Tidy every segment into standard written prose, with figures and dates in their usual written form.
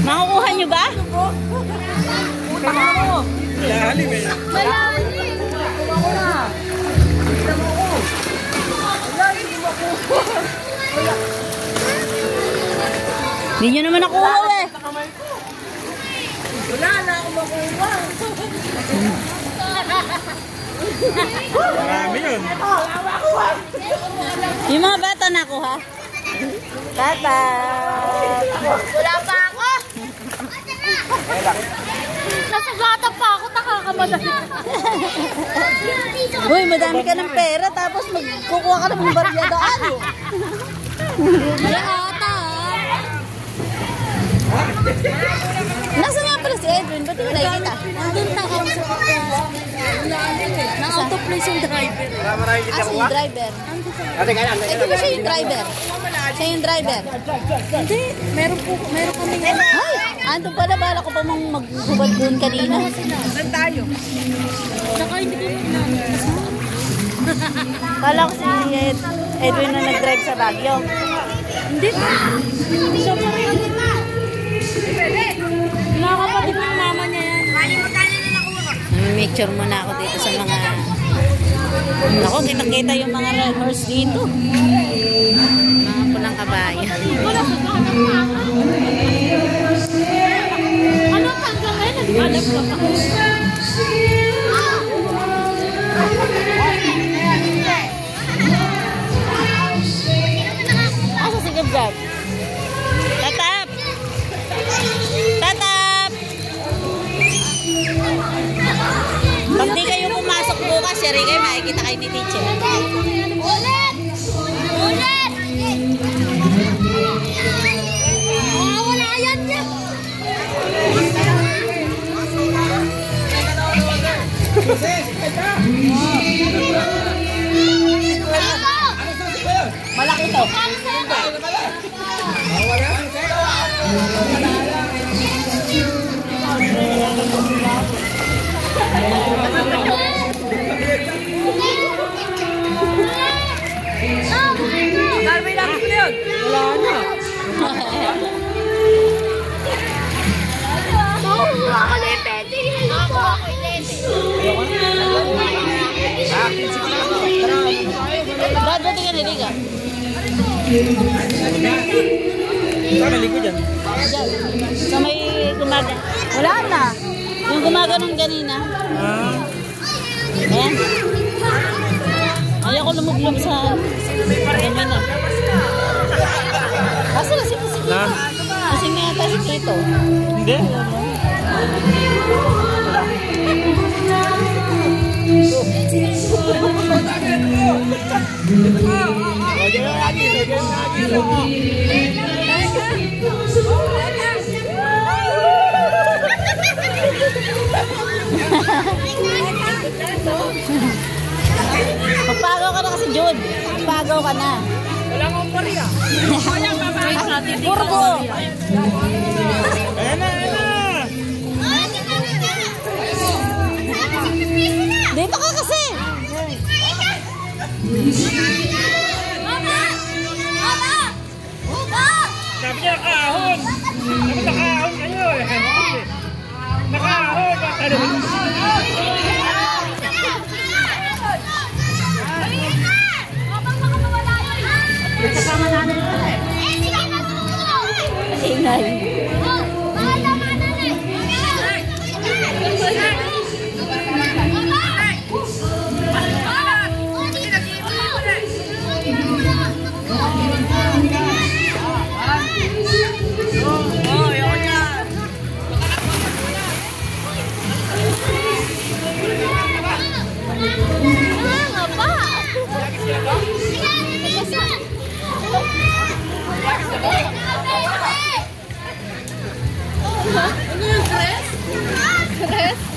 Makukuha nyo ba? Malalim eh. Malalim. Ako na. Hindi nyo naman nakuha eh. Wala na ako makuha. Marami yun. Yung mga bata nakuha. Tata. Wala pa ako. Nasagata pa ako, nakakamadali. Uy, madami ka ng pera tapos magkukuha ka ng baryadaan. Yata. Nasaan nga pala si Edwin? Ba't yung nakikita? Nandun na ako sa na-auto-place yung driver. Ah, si driver. Ito ba siya yung driver? Siya yung driver. Hindi, meron kami. Ay, ando pala. Bala ko pa mong maghubad doon kanina. Saan tayo? Saka hindi ko Kala ko si Edwin na nag-drive sa Baguio. Hindi pa. Siya pa rin. Nakakapatid ng mama niya yan. Picture muna ako dito sa mga... Ako, kitang-kita yung mga horse dito. Mga pulang kabayo. Ano hanggang ngayon? Nagbalap ka pa. Asa si Gab-Gab? Tatap! Tatap! Pag di kayo pumasok bukas, yari kayo, makikita kayo ni teacher. Ulit! Ulit! Wala yan niya. Malaki to. Darwin lang ko yun. Wala na. Makuha ako na yung pwede. Makuha ako yung Brad, ba't ka naliga? Saan naligo dyan? Diyan. Sa may gumaga. Wala na. Yung gumaganon kanina. Ayan. Ayaw ko lumuglob sa gamin na. Kasi lasing si Tito. Lasing na yata si Tito. Hindi. Magpagaw ka na kasi, Jude. Magpagaw ka na. Wala akong pariya. Purbo. Ayan na, ayan na. Dito ka kasi. Sabi niya nakahon. Sabi nakahon kayo eh. Nakahon. Kasama natin ito eh. Ingay.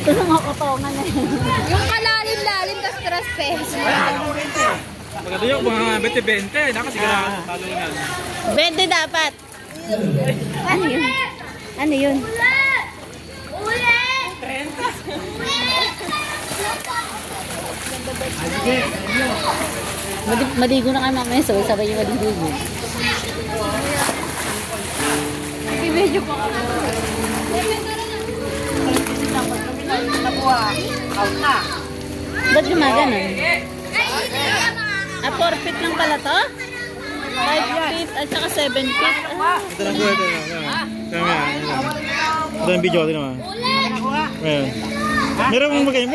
Ito lang ako katongan eh. Yung kalalim-lalim tas stress face. Maganda yung mga 20-20. Nakasigara talo yan. 20 dapat. Ano yun? Ano yun? Maligo na ka mamaya, so sabay yung maligo. Nag-video pa kami. Ba't gumaganon? 4 feet lang pala to? 5 feet at saka 7 feet. Ito lang po, ito lang. Ito lang video, ito naman. Meron mong magkaya.